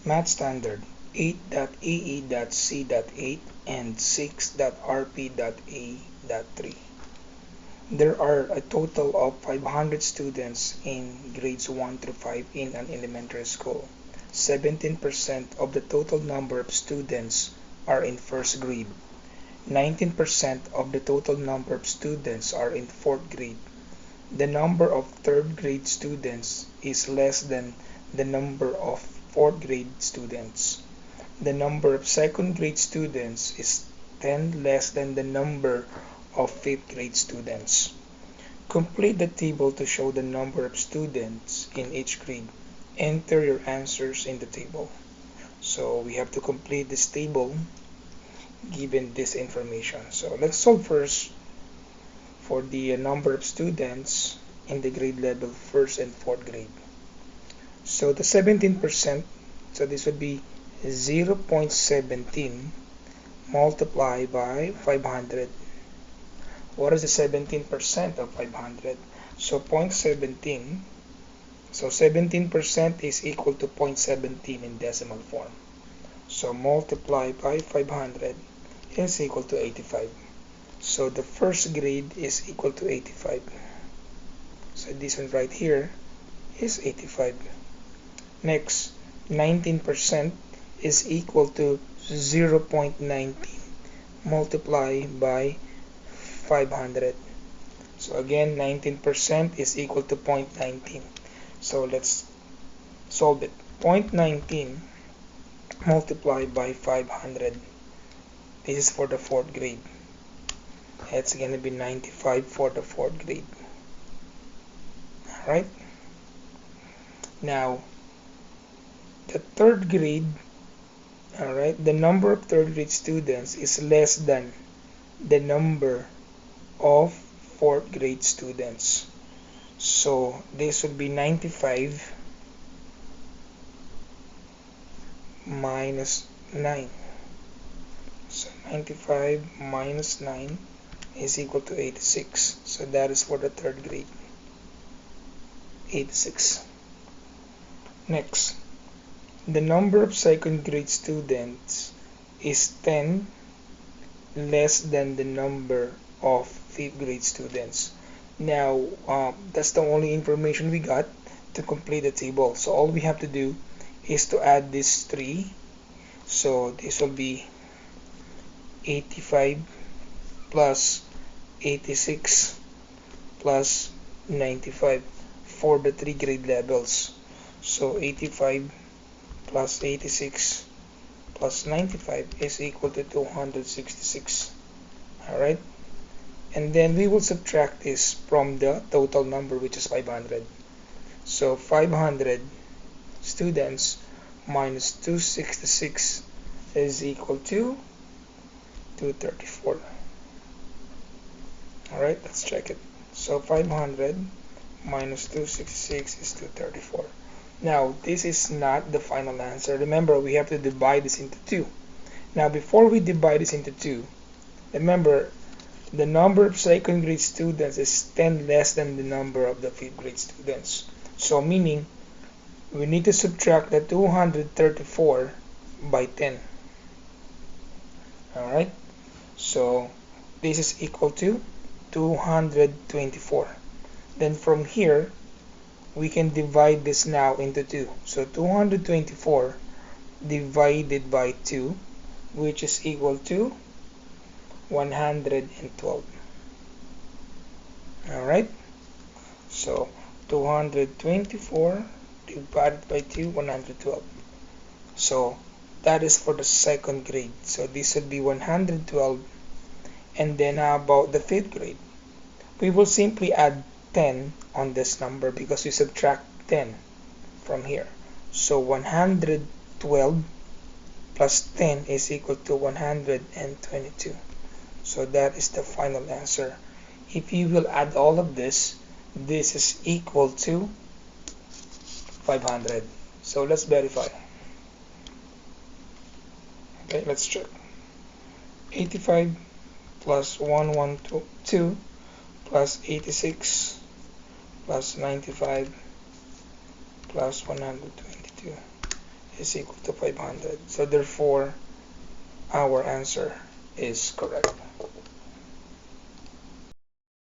Math Standard 8.ee.c.8 and 6.rp.a.3. There are a total of 500 students in grades 1 through 5 in an elementary school. 17% of the total number of students are in first grade. 19% of the total number of students are in fourth grade. The number of third grade students is less than the number of fourth grade students. The number of second grade students is 10 less than the number of fifth grade students. Complete the table to show the number of students in each grade. Enter your answers in the table. So we have to complete this table given this information. So let's solve first for the number of students in the grade level first and fourth grade. So the 17%, so this would be 0.17 multiplied by 500. What is the 17% of 500? So 0.17. So 17% is equal to 0.17 in decimal form. So multiply by 500 is equal to 85. So the first grade is equal to 85. So this one right here is 85. Next, 19% is equal to 0.19 multiplied by 500. So again, 19% is equal to 0.19. So let's solve it. 0.19 multiplied by 500. This is for the fourth grade. It's going to be 95 for the fourth grade. Alright. Now, the third grade, alright, the number of third grade students is less than the number of fourth grade students. So this would be 95 minus 9. So 95 minus 9 is equal to 86. So that is for the third grade. 86. Next, the number of second grade students is 10 less than the number of fifth grade students. Now, that's the only information we got to complete the table. So all we have to do is to add these three. So this will be 85 plus 86 plus 95 for the three grade levels. So 85 plus 86 plus 95 is equal to 266. Alright, and then we will subtract this from the total number, which is 500. So 500 students minus 266 is equal to 234. Alright, let's check it. So 500 minus 266 is 234. Now, this is not the final answer. Remember, we have to divide this into 2. Now, before we divide this into 2, remember, the number of second grade students is 10 less than the number of the fifth grade students. So, meaning, we need to subtract the 234 by 10. Alright? So, this is equal to 224. Then from here, we can divide this now into 2. So 224 divided by 2, which is equal to 112. Alright? So 224 divided by 2, 112. So that is for the second grade. So this would be 112. And then how about the fifth grade? We will simply add 10 on this number because we subtract 10 from here. So 112 plus 10 is equal to 122. So that is the final answer. If you will add all of this, this is equal to 500. So let's verify. Okay, let's check. 85 plus 112 plus 86 plus 95 plus 122 is equal to 500. So therefore, our answer is correct.